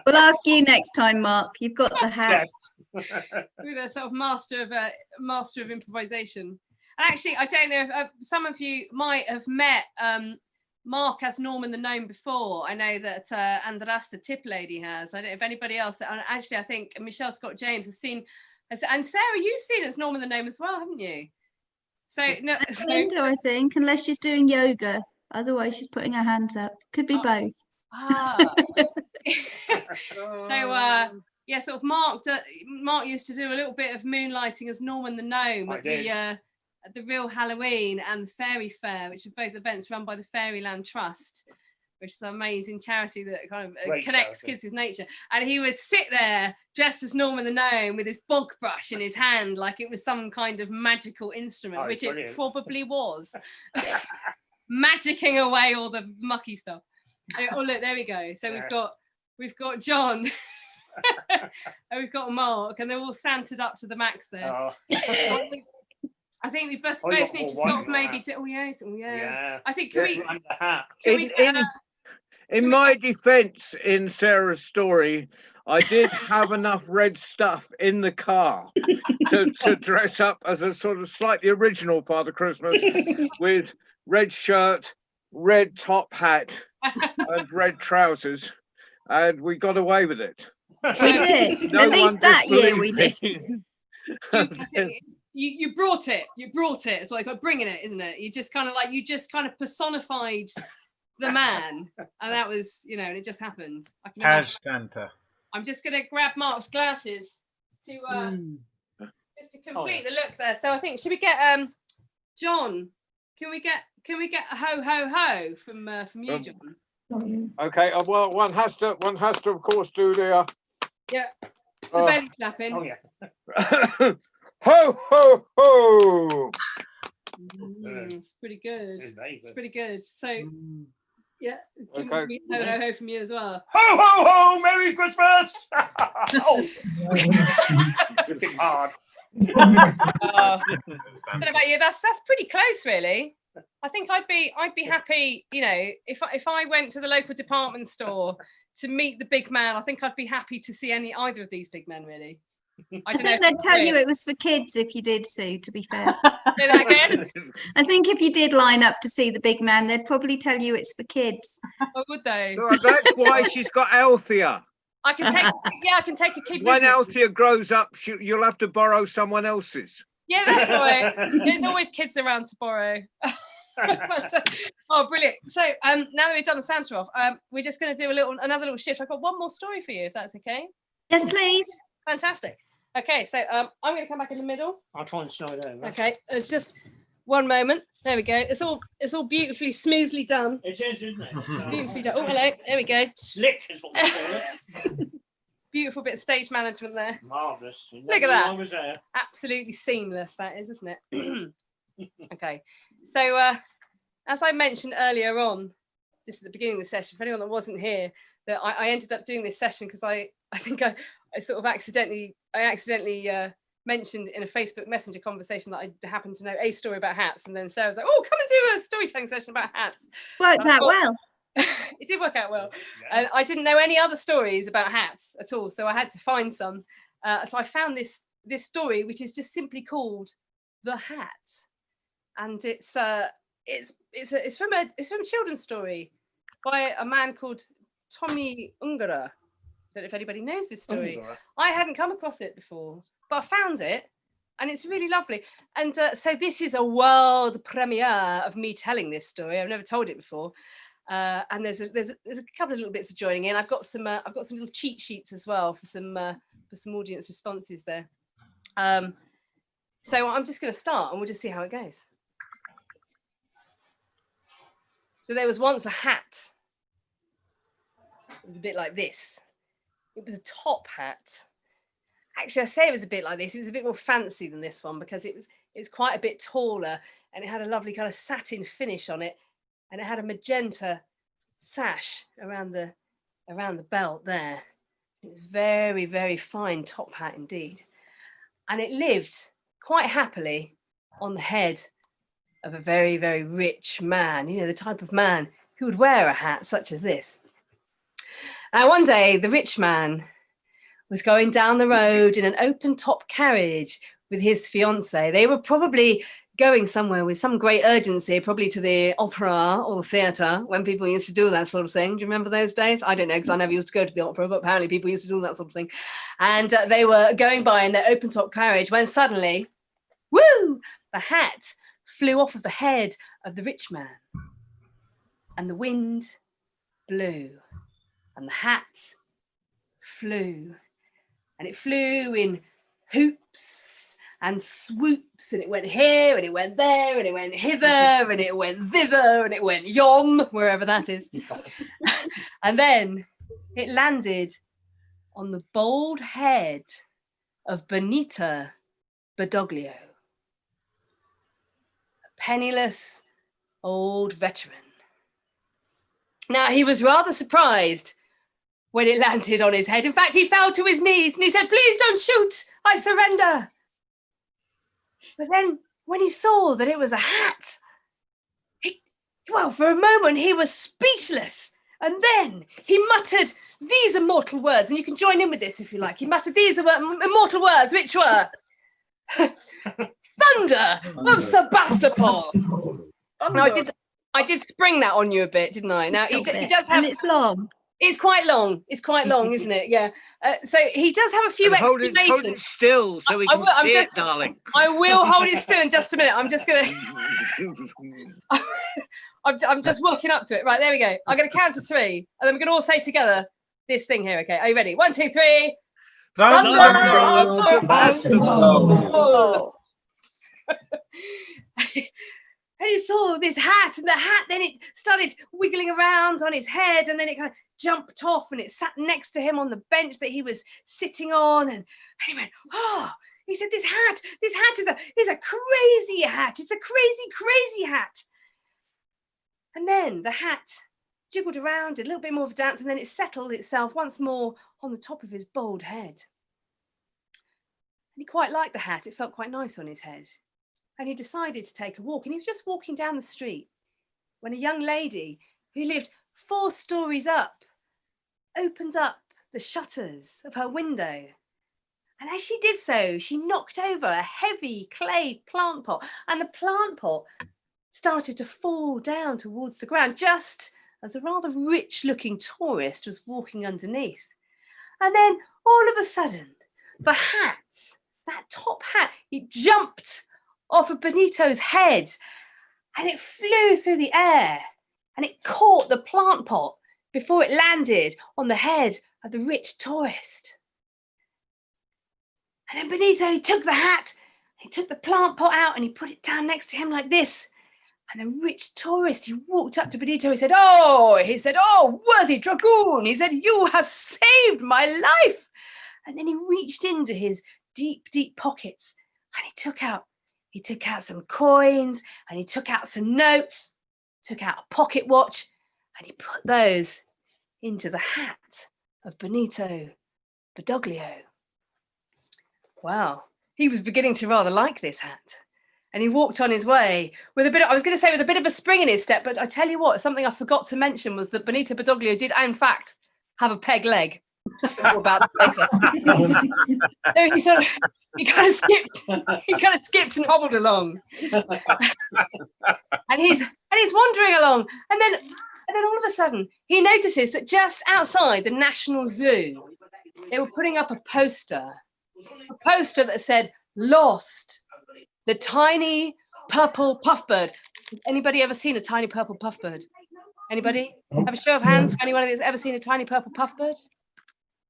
We'll ask you next time, Mark. You've got the hat. With a sort of master of improvisation. And actually, I don't know if some of you might have met Mark as Norman the Gnome before. I know that Andras the Tip Lady has. I don't know if anybody else. And actually, I think Michelle Scott James has seen. And Sarah, you've seen as Norman the Gnome as well, haven't you? So no, That's Linda, I think, unless she's doing yoga. Otherwise, she's putting her hands up. Could be both. So yeah, sort of Mark used to do a little bit of moonlighting as Norman the Gnome at the Real Halloween and the Fairy Fair, which are both events run by the Fairyland Trust, which is an amazing charity that kind of connects kids with nature. And he would sit there dressed as Norman the Gnome with his bog brush in his hand like it was some kind of magical instrument, which it probably was. Magicking away all the mucky stuff. Oh look, there we go. So we've got John and we've got Mark, and they're all Santed up to the max there. I think we both need to sort of maybe do. I think in my defense, in Sarah's story, I did have enough red stuff in the car to dress up as a sort of slightly original Father Christmas with red shirt, red top hat, and red trousers, and we got away with it. We did. At least that year we did. You brought it. It's like bringing it, isn't it? You just kind of personified the man, and that was, and it just happened. As Santa. I'm just gonna grab Mark's glasses to just to complete the look there. So I think, should we get John? Can we get a ho ho ho from you, John? Okay. Well, one has to of course do the the belly clapping. Oh yeah. Ho ho ho! It's pretty good. It's pretty good. So Okay. Ho ho ho from you as well. Ho ho ho! Merry Christmas! Oh, big hard. I don't know about you. That's pretty close, really. I think I'd be happy, if I went to the local department store to meet the big man. I think I'd be happy to see either of these big men, really. I think they'd tell you it was for kids if you did, Sue, to be fair. Say that again? I think if you did line up to see the big man, they'd probably tell you it's for kids. Oh, would they? So that's why she's got Althea. I can take a kid. When Althea grows up, you'll have to borrow someone else's. Yeah, that's right. There's always kids around to borrow. Oh, brilliant. So now that we've done the Santa off, we're just going to do another little shift. I've got one more story for you, if that's okay. Yes, please. Fantastic. Okay, so I'm going to come back in the middle. I'll try and slide over. Okay, it's just one moment. There we go. It's all beautifully, smoothly done. It is, isn't it? It's beautifully done. Oh, hello. There we go. Slick is what we call it. Beautiful bit of stage management there. Marvellous. Look at that. I was there. Absolutely seamless, that is, isn't it? Okay, so as I mentioned earlier on, just at the beginning of the session, for anyone that wasn't here, that I ended up doing this session because I think I sort of accidentally mentioned in a Facebook Messenger conversation that I happened to know a story about hats, and then Sarah was like, "Oh, come and do a storytelling session about hats." Worked out well. It did work out well, and I didn't know any other stories about hats at all, so I had to find some. So I found this story, which is just simply called "The Hat," and it's from a children's story by a man called Tommy Ungara. I don't know if anybody knows this story. I hadn't come across it before, but I found it, and it's really lovely. And so this is a world premiere of me telling this story. I've never told it before. And there's a couple of little bits of joining in. I've got some little cheat sheets as well for some audience responses there. So I'm just going to start, and we'll just see how it goes. So there was once a hat. It was a bit like this. It was a top hat. Actually, I say it was a bit like this. It was a bit more fancy than this one because it was quite a bit taller, and it had a lovely kind of satin finish on it. And it had a magenta sash around the belt there. It was very, very fine top hat indeed. And it lived quite happily on the head of a very, very rich man, you know, the type of man who would wear a hat such as this. And one day, the rich man was going down the road in an open top carriage with his fiancée. They were probably going somewhere with some great urgency, probably to the opera or the theatre, when people used to do that sort of thing. Do you remember those days? I don't know, because I never used to go to the opera, but apparently people used to do that sort of thing. And they were going by in their open top carriage when suddenly, woo, the hat flew off of the head of the rich man. And the wind blew, and the hat flew. And it flew in hoops and swoops, and it went here, and it went there, and it went hither, and it went thither, and it went yon, wherever that is. And then it landed on the bald head of Benita Badoglio, a penniless old veteran. Now, he was rather surprised when it landed on his head. In fact, he fell to his knees and he said, "Please don't shoot, I surrender." But then when he saw that it was a hat, well, for a moment he was speechless. And then he muttered these immortal words, and you can join in with this if you like. He muttered these immortal words, which were, "Thunder of Sebastopol." Now, I did spring that on you a bit, didn't I? Now, he does have... And it's long. It's quite long. It's quite long, isn't it? Yeah. So he does have a few exclamations. Hold it still so we can see it, darling. I will hold it still in just a minute. I'm just going to... I'm just walking up to it. Right, there we go. I'm going to count to 3. And then we're going to all say together this thing here, okay? Are you ready? 1, 2, 3. Thunder of Sebastopol. And he saw this hat, and the hat, then it started wiggling around on his head, and then it kind of jumped off, and it sat next to him on the bench that he was sitting on, and he went, "Oh," he said, this hat is a crazy hat. It's a crazy hat." And then the hat jiggled around, did a little bit more of a dance, and then it settled itself once more on the top of his bald head. And he quite liked the hat. It felt quite nice on his head. And he decided to take a walk, and he was just walking down the street when a young lady who lived 4 stories up opened up the shutters of her window. And as she did so, she knocked over a heavy clay plant pot, and the plant pot started to fall down towards the ground just as a rather rich looking tourist was walking underneath. And then all of a sudden, the hat, that top hat, it jumped off of Benito's head, and it flew through the air, and it caught the plant pot before it landed on the head of the rich tourist. And then Benito, he took the hat, he took the plant pot out, and he put it down next to him like this. And the rich tourist, he walked up to Benito, he said, "Oh, worthy dragoon," he said, "you have saved my life." And then he reached into his deep, deep pockets, and he took out some coins, and he took out some notes, took out a pocket watch, and he put those into the hat of Benito Badoglio. Wow, he was beginning to rather like this hat. And he walked on his way with a bit of a spring in his step, but I tell you what, something I forgot to mention was that Benito Badoglio did, in fact, have a peg leg. More about that later. So he kind of skipped and hobbled along. and he's wandering along, and then all of a sudden he notices that just outside the National Zoo they were putting up a poster that said lost the tiny purple puffbird. Has anybody ever seen a tiny purple puffbird? Anybody? Have a show of hands for anyone that's ever seen a tiny purple puffbird?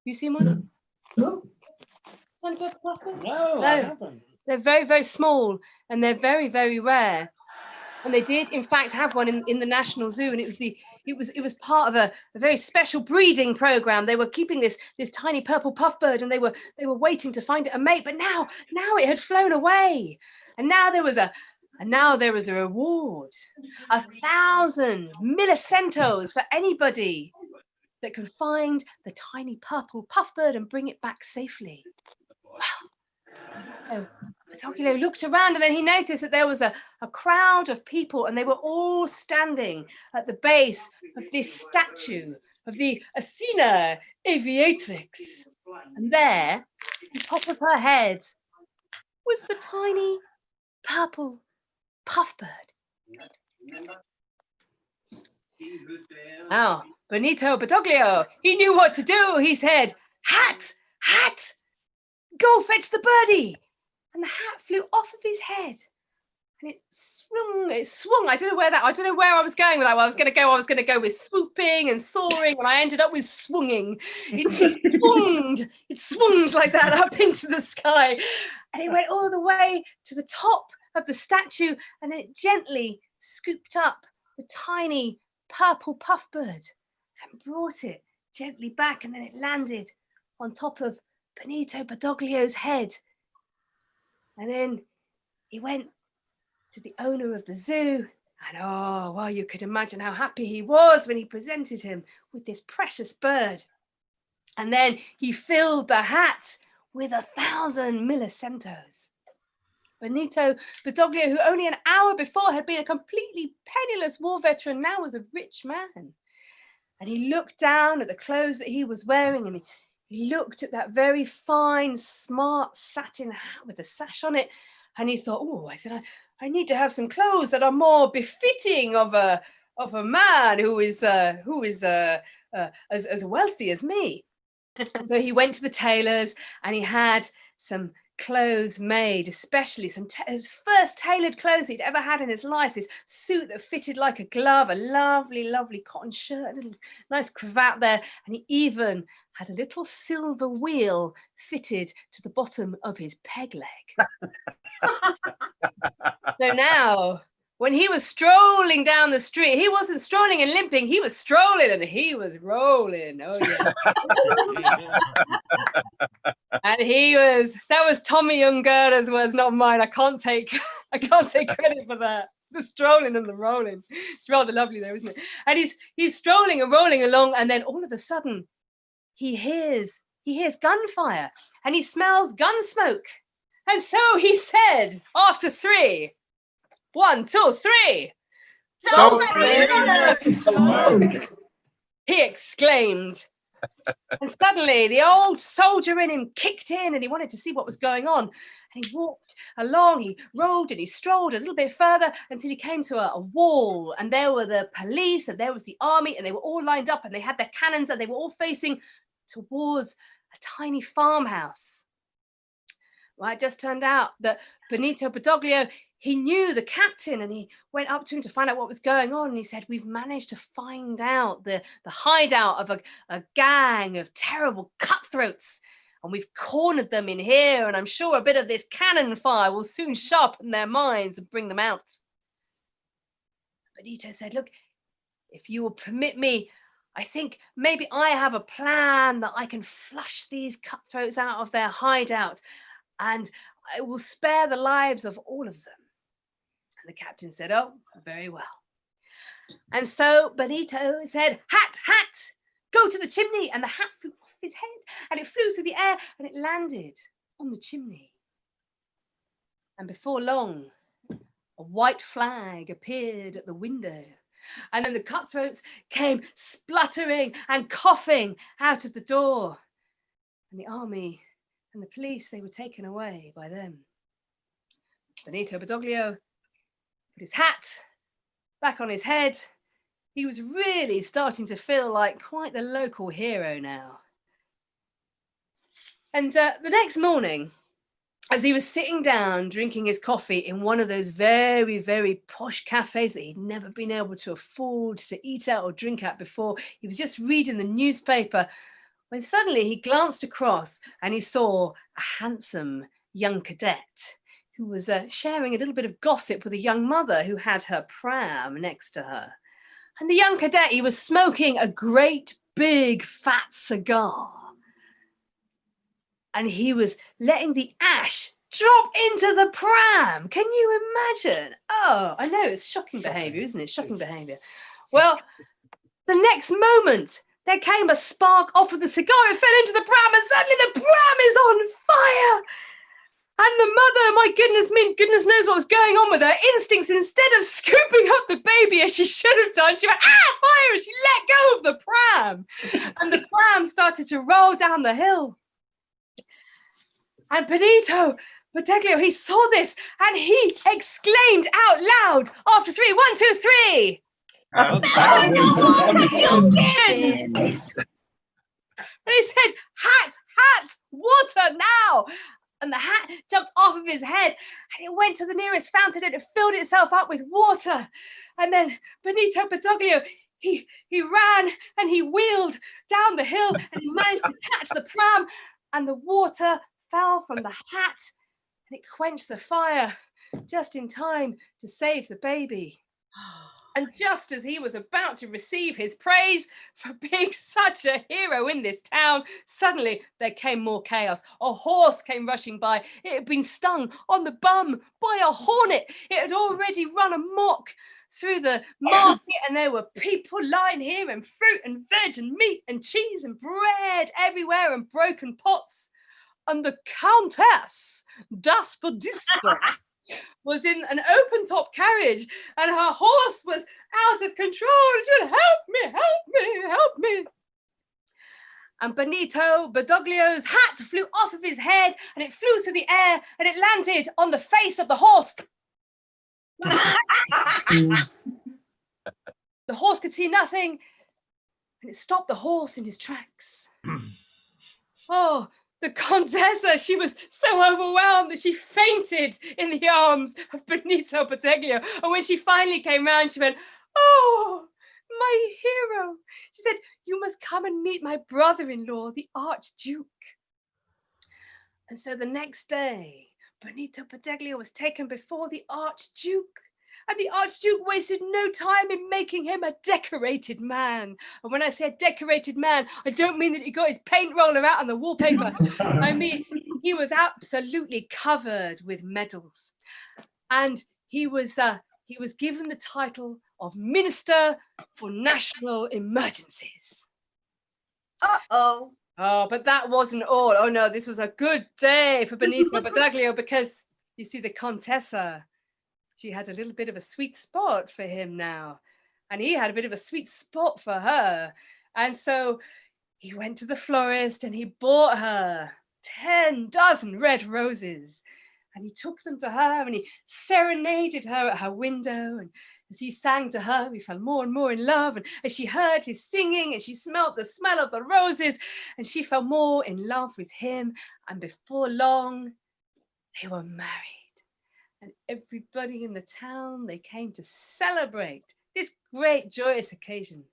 You seen one? No. Tiny purple puffbird? No, I haven't. They're very, very small and they're very, very rare. And they did, in fact, have one in the National Zoo, and it was part of a very special breeding program. They were keeping this tiny purple puffbird, and they were waiting to find it a mate. But now it had flown away, and now there was a reward, 1,000 millicentos for anybody that can find the tiny purple puffbird and bring it back safely. Wow. Patoglio looked around, and then he noticed that there was a crowd of people, and they were all standing at the base of this statue of the Athena Aviatrix. And there, on top of her head, was the tiny purple puffbird. Now, Benito Patoglio, he knew what to do. He said, "Hat, hat, go fetch the birdie." And the hat flew off of his head, and it swung. I don't know where I was going with that. Well, I was going to go with swooping and soaring, and I ended up with swunging. It swung like that up into the sky, and it went all the way to the top of the statue, and then it gently scooped up the tiny purple puffbird and brought it gently back, and then it landed on top of Benito Patoglio's head. And then he went to the owner of the zoo, and oh, well, you could imagine how happy he was when he presented him with this precious bird. And then he filled the hat with 1,000 millicentos. Benito Patoglio, who only an hour before had been a completely penniless war veteran, now was a rich man. And he looked down at the clothes that he was wearing, and he looked at that very fine, smart satin hat with a sash on it, and he thought, "Oh," I said, I need to have some clothes that are more befitting of a man who is as wealthy as me." And so he went to the tailor's, and he had some clothes made, especially some first tailored clothes he'd ever had in his life. This suit that fitted like a glove, a lovely, lovely cotton shirt, a little nice cravat there, and he even had a little silver wheel fitted to the bottom of his peg leg. So now, when he was strolling down the street, he wasn't strolling and limping, he was strolling and he was rolling. Oh yeah. And that was Tommy Youngura's words, not mine. I can't take credit for that. The strolling and the rolling. It's rather lovely though, isn't it? And he's strolling and rolling along, and then all of a sudden he hears gunfire, and he smells gun smoke. And so he said, after 3, 1, 2, 3. He exclaimed. And suddenly the old soldier in him kicked in, and he wanted to see what was going on. And he walked along, he rolled and he strolled a little bit further until he came to a wall, and there were the police and there was the army, and they were all lined up and they had their cannons and they were all facing towards a tiny farmhouse. Well, it just turned out that Benito Patoglio, he knew the captain, and he went up to him to find out what was going on. And he said, "We've managed to find out the hideout of a gang of terrible cutthroats, and we've cornered them in here, and I'm sure a bit of this cannon fire will soon sharpen their minds and bring them out." Benito said, "Look, if you will permit me, I think maybe I have a plan that I can flush these cutthroats out of their hideout, and I will spare the lives of all of them." And the captain said, "Oh, very well." And so Benito said, "Hat, hat, go to the chimney." And the hat flew off his head, and it flew through the air, and it landed on the chimney. And before long, a white flag appeared at the window. And then the cutthroats came spluttering and coughing out of the door. And the army and the police, they were taken away by them. Benito Patoglio put his hat back on his head. He was really starting to feel like quite the local hero now. And the next morning, as he was sitting down drinking his coffee in one of those very, very posh cafes that he'd never been able to afford to eat at or drink at before, he was just reading the newspaper when suddenly he glanced across and he saw a handsome young cadet who was sharing a little bit of gossip with a young mother who had her pram next to her. And the young cadet, he was smoking a great big fat cigar. And he was letting the ash drop into the pram. Can you imagine? Oh, I know, it's shocking behaviour, isn't it? Shocking behaviour. Well, the next moment, there came a spark off of the cigar. It fell into the pram, and suddenly the pram is on fire. And the mother, my goodness me, goodness knows what was going on with her instincts. Instead of scooping up the baby as she should have done, she went, fire, and she let go of the pram. And the pram started to roll down the hill. And Benito Battaglio, he saw this and he exclaimed out loud after 3, 1, 2, 3. Oh, no, what you kidding? And he said, hat, water now. And the hat jumped off of his head and it went to the nearest fountain and it filled itself up with water. And then Benito Battaglio, he ran and he wheeled down the hill and he managed to catch the pram, and the water fell from the hat and it quenched the fire just in time to save the baby. And just as he was about to receive his praise for being such a hero in this town, suddenly there came more chaos. A horse came rushing by. It had been stung on the bum by a hornet. It had already run amok through the market, and there were people lying here, and fruit and veg and meat and cheese and bread everywhere, and broken pots. And the Countess d'Aspodisco was in an open-top carriage, and her horse was out of control. She said, help me. And Benito Battaglio's hat flew off of his head, and it flew through the air, and it landed on the face of the horse. The horse could see nothing, and it stopped the horse in his tracks. Oh, the Contessa, she was so overwhelmed that she fainted in the arms of Benito Battaglio. And when she finally came round, she went, oh, my hero. She said, you must come and meet my brother-in-law, the Archduke. And so the next day, Benito Battaglio was taken before the Archduke. And the Archduke wasted no time in making him a decorated man. And when I say a decorated man, I don't mean that he got his paint roller out on the wallpaper. I mean, he was absolutely covered with medals. And he was given the title of Minister for National Emergencies. Uh-oh. Oh, but that wasn't all. Oh no, this was a good day for Benito Battaglio, because you see, the Contessa, she had a little bit of a sweet spot for him now. And he had a bit of a sweet spot for her. And so he went to the florist and he bought her 10 dozen red roses. And he took them to her and he serenaded her at her window. And as he sang to her, he fell more and more in love. And as she heard his singing and she smelled the smell of the roses, and she fell more in love with him. And before long, they were married. And everybody in the town, they came to celebrate this great joyous occasion.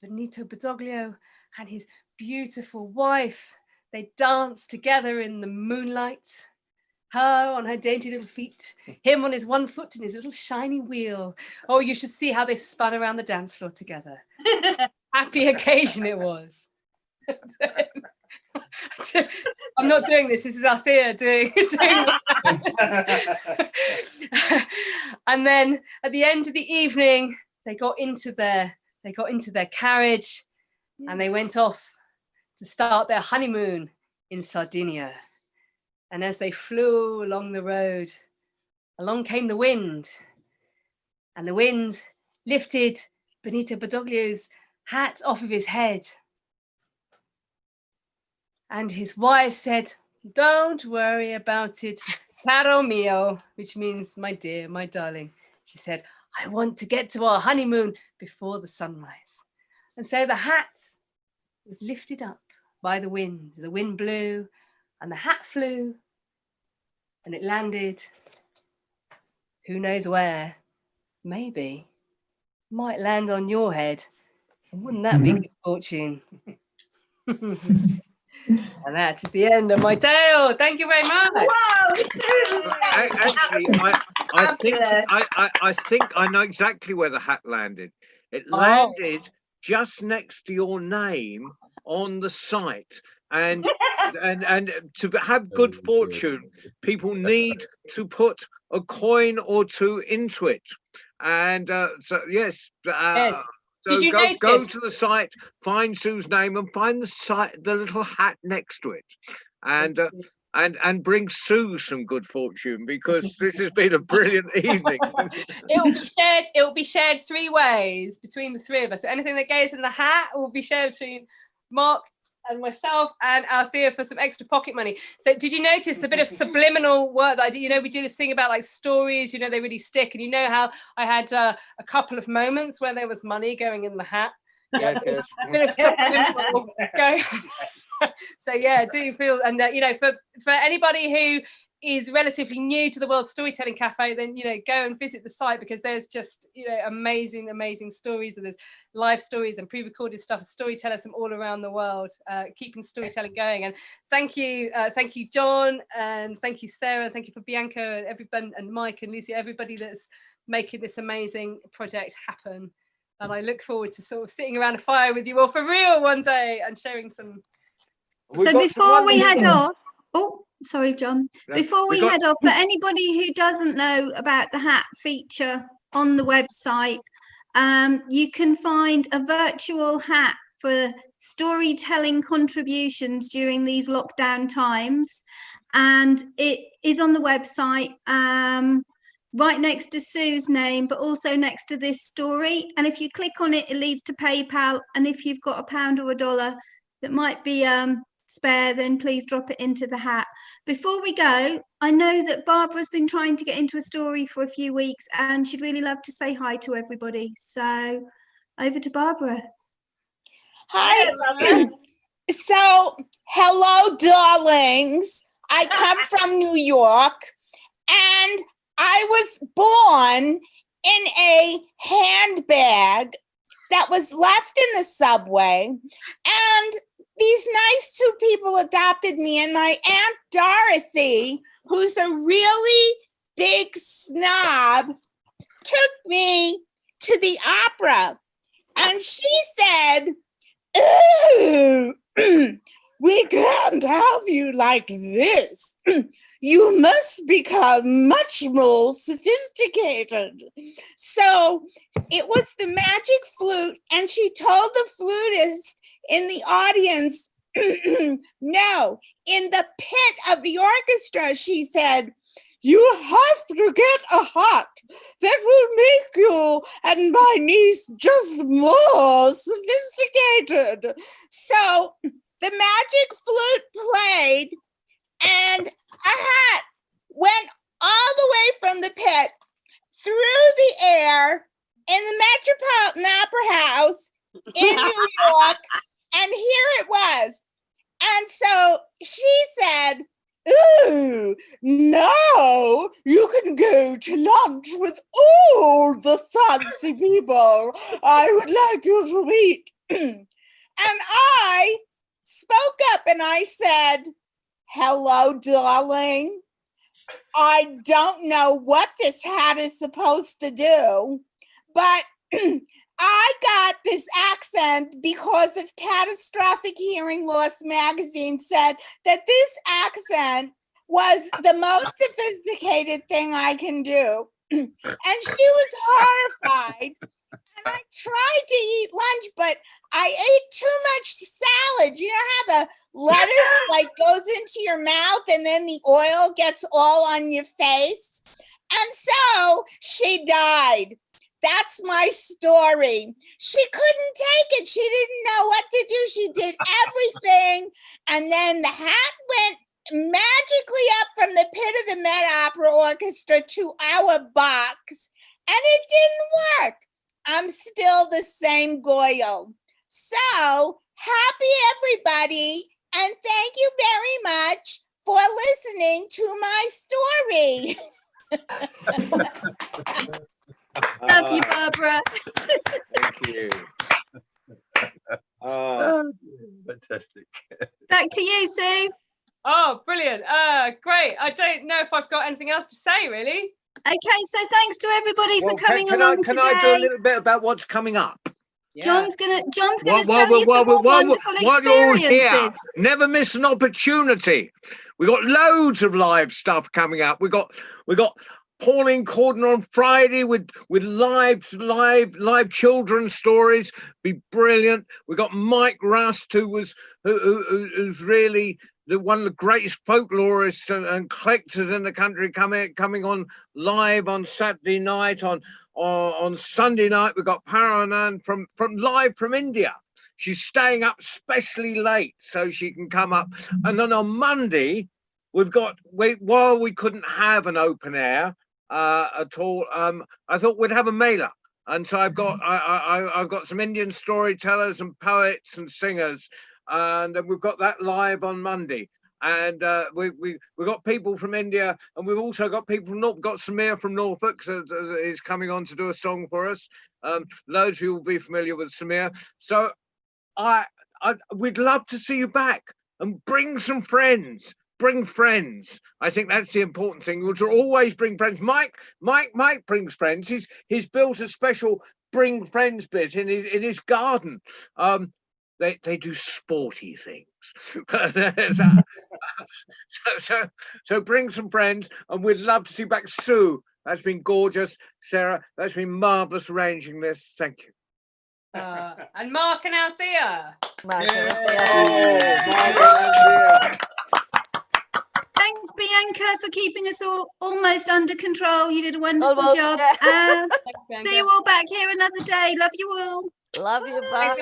Benito Battaglio and his beautiful wife, they danced together in the moonlight. Her on her dainty little feet, him on his one foot and his little shiny wheel. Oh, you should see how they spun around the dance floor together. Happy occasion it was. I'm not doing this. This is Althea doing And then at the end of the evening, they got into their carriage and they went off to start their honeymoon in Sardinia. And as they flew along the road, along came the wind, and the wind lifted Benito Battaglio's hat off of his head. And his wife said, don't worry about it, caro mio, which means my dear, my darling. She said, I want to get to our honeymoon before the sunrise. And so the hat was lifted up by the wind. The wind blew and the hat flew and it landed who knows where. Maybe might land on your head. And wouldn't that be good fortune? And that is the end of my tale. Thank you very much. Actually, I think I know exactly where the hat landed. It Oh. landed just next to your name on the site. And to have good fortune, people need to put a coin or two into it. And so yes. Yes. So Did you go notice? to the site, find Sue's name, and find the little hat next to it, and bring Sue some good fortune, because this has been a brilliant evening. It will be shared 3 ways between the 3 of us. So anything that goes in the hat will be shared between Mark and myself and Althea for some extra pocket money. So did you notice the bit of subliminal work that I did? You know, we do this thing about like stories, you know, they really stick. And you know how I had a couple of moments where there was money going in the hat. Yes, yes. A bit of subliminal going. So yeah, do feel, and you know, for anybody who is relatively new to the World Storytelling Cafe, then you know, go and visit the site, because there's just, you know, amazing stories, and there's live stories and pre-recorded stuff, storytellers from all around the world, keeping storytelling going. And thank you John, and thank you Sarah, thank you for Bianca and everybody, and Mike and Lucy, everybody that's making this amazing project happen. And I look forward to sort of sitting around a fire with you all for real one day and sharing some. So before we head off, oh, sorry, John. Before we head off, for anybody who doesn't know about the hat feature on the website, you can find a virtual hat for storytelling contributions during these lockdown times, and it is on the website, right next to Sue's name, but also next to this story. And if you click on it, it leads to PayPal. And if you've got £1 or $1 that might be spare, then please drop it into the hat. Before we go, I know that Barbara's been trying to get into a story for a few weeks, and she'd really love to say hi to everybody. So over to Barbara. Hi. So, hello, darlings. I come from New York, and I was born in a handbag that was left in the subway, and these nice 2 people adopted me, and my Aunt Dorothy, who's a really big snob, took me to the opera, and she said, "Ooh, we can't have you like this. You must become much more sophisticated." So it was the magic flute, and she told the flutist in the audience, no, in the pit of the orchestra, she said, "You have to get a hat that will make you and my niece just more sophisticated." So the magic flute played, and a hat went all the way from the pit through the air in the Metropolitan Opera House in New York, and here it was. And so she said, "Ooh, now you can go to lunch with all the fancy people I would like you to meet." And I spoke up and I said, "Hello, darling. I don't know what this hat is supposed to do, but I got this accent because of Catastrophic Hearing Loss magazine said that this accent was the most sophisticated thing I can do." And she was horrified. And I tried to eat lunch, but I ate too much salad. You know how the lettuce like goes into your mouth and then the oil gets all on your face? And so she died. That's my story. She couldn't take it. She didn't know what to do. She did everything. And then the hat went magically up from the pit of the Met Opera Orchestra to our box. And it didn't work. I'm still the same Goyle. So happy, everybody. And thank you very much for listening to my story. Love you, Barbara. Thank you. Fantastic. Back to you, Sue. Oh, brilliant. Great. I don't know if I've got anything else to say, really. Okay, so thanks to everybody for coming can along can today. I do a little bit about what's coming up? John's gonna While sell you some more wonderful you're all here, experiences. never miss an opportunity. We got loads of live stuff coming up. We got Pauline Corden on Friday with live children's stories. Be brilliant. We got Mike Rust, who's really one of the greatest folklorists and collectors in the country, coming on live on Saturday night. On Sunday night, we've got Paranan from live from India. She's staying up specially late so she can come up. And then on Monday, while we couldn't have an open air at all, I thought we'd have a mailer. And so I've got some Indian storytellers and poets and singers, and we've got that live on Monday. And we've got people from India, and we've also got people from Norfolk. Got Samir from Norfolk, so is coming on to do a song for us. Loads of you will be familiar with Samir. So we'd love to see you back, and bring some friends. Bring friends. I think that's the important thing. We should always bring friends. Mike brings friends. He's built a special bring friends bit in his garden. They do sporty things. so bring some friends, and we'd love to see you back. Sue, that's been gorgeous. Sarah, that's been marvellous arranging this. Thank you. And Mark and Althea. Thanks, Bianca, for keeping us all almost under control. You did a wonderful job. See you all back here another day. Love you all. Love you. Bye.